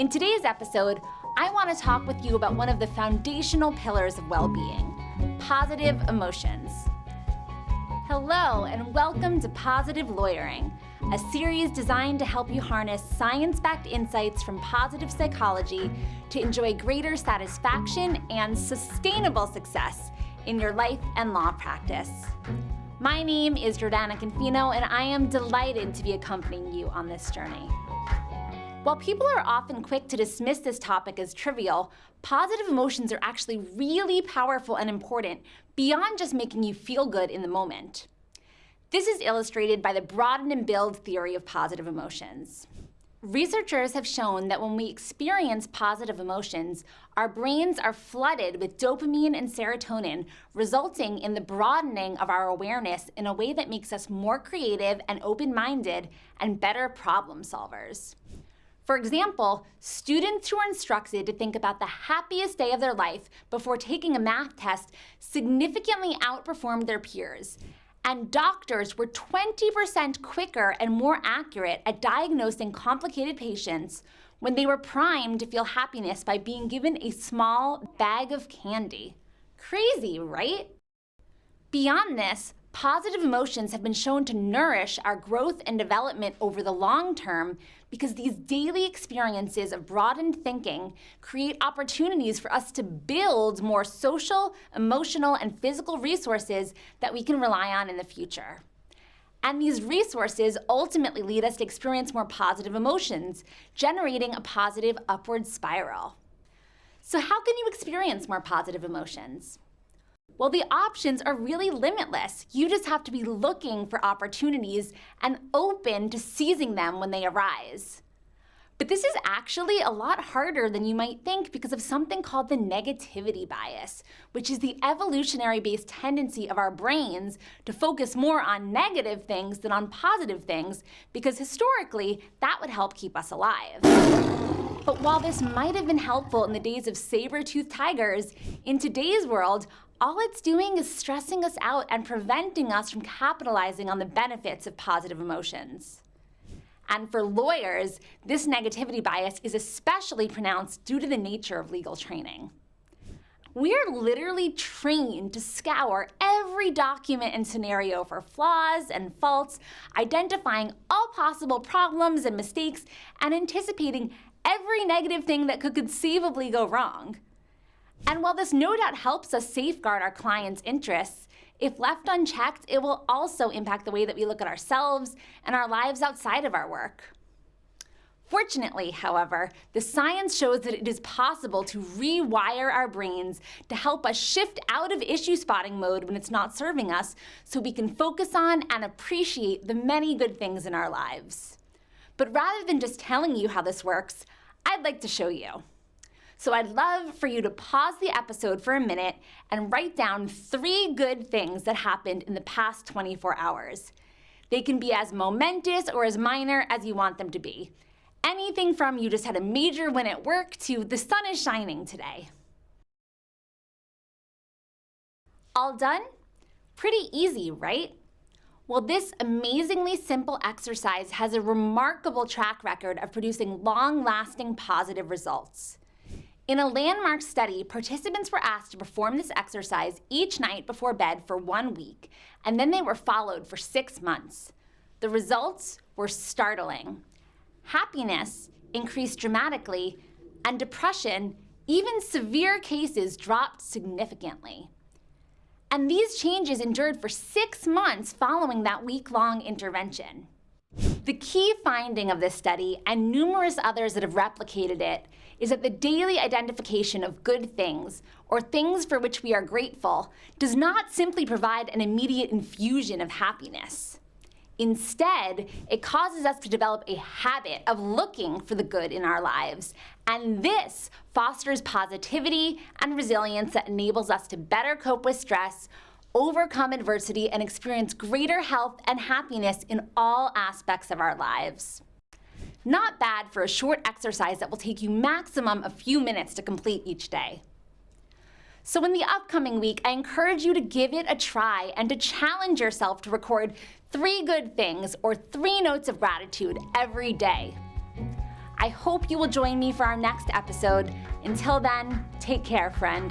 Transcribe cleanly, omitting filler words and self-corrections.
In today's episode, I want to talk with you about one of the foundational pillars of well-being, positive emotions. Hello, and welcome to Positive Lawyering, a series designed to help you harness science-backed insights from positive psychology to enjoy greater satisfaction and sustainable success in your life and law practice. My name is Jordana Confino, and I am delighted to be accompanying you on this journey. While people are often quick to dismiss this topic as trivial, positive emotions are actually really powerful and important beyond just making you feel good in the moment. This is illustrated by the broaden and build theory of positive emotions. Researchers have shown that when we experience positive emotions, our brains are flooded with dopamine and serotonin, resulting in the broadening of our awareness in a way that makes us more creative and open-minded and better problem solvers. For example, students who are instructed to think about the happiest day of their life before taking a math test significantly outperformed their peers. And doctors were 20% quicker and more accurate at diagnosing complicated patients when they were primed to feel happiness by being given a small bag of candy. Crazy, right? Beyond this, positive emotions have been shown to nourish our growth and development over the long term because these daily experiences of broadened thinking create opportunities for us to build more social, emotional, and physical resources that we can rely on in the future. And these resources ultimately lead us to experience more positive emotions, generating a positive upward spiral. So how can you experience more positive emotions? Well, the options are really limitless. You just have to be looking for opportunities and open to seizing them when they arise. But this is actually a lot harder than you might think because of something called the negativity bias, which is the evolutionary-based tendency of our brains to focus more on negative things than on positive things, because historically, that would help keep us alive. But while this might have been helpful in the days of saber-toothed tigers, in today's world, all it's doing is stressing us out and preventing us from capitalizing on the benefits of positive emotions. And for lawyers, this negativity bias is especially pronounced due to the nature of legal training. We're literally trained to scour every document and scenario for flaws and faults, identifying all possible problems and mistakes, and anticipating every negative thing that could conceivably go wrong. And while this no doubt helps us safeguard our clients' interests, if left unchecked, it will also impact the way that we look at ourselves and our lives outside of our work. Fortunately, however, the science shows that it is possible to rewire our brains to help us shift out of issue spotting mode when it's not serving us, so we can focus on and appreciate the many good things in our lives. But rather than just telling you how this works, I'd like to show you. So I'd love for you to pause the episode for a minute and write down 3 good things that happened in the past 24 hours. They can be as momentous or as minor as you want them to be. Anything from you just had a major win at work to the sun is shining today. All done? Pretty easy, right? Well, this amazingly simple exercise has a remarkable track record of producing long-lasting positive results. In a landmark study, participants were asked to perform this exercise each night before bed for 1 week, and then they were followed for 6 months. The results were startling. Happiness increased dramatically, and depression, even severe cases, dropped significantly. And these changes endured for 6 months following that week-long intervention. The key finding of this study, and numerous others that have replicated it, is that the daily identification of good things, or things for which we are grateful, does not simply provide an immediate infusion of happiness. Instead, it causes us to develop a habit of looking for the good in our lives, and this fosters positivity and resilience that enables us to better cope with stress, overcome adversity, and experience greater health and happiness in all aspects of our lives. Not bad for a short exercise that will take you maximum a few minutes to complete each day. So in the upcoming week, I encourage you to give it a try and to challenge yourself to record 3 good things or 3 notes of gratitude every day. I hope you will join me for our next episode. Until then, take care, friend.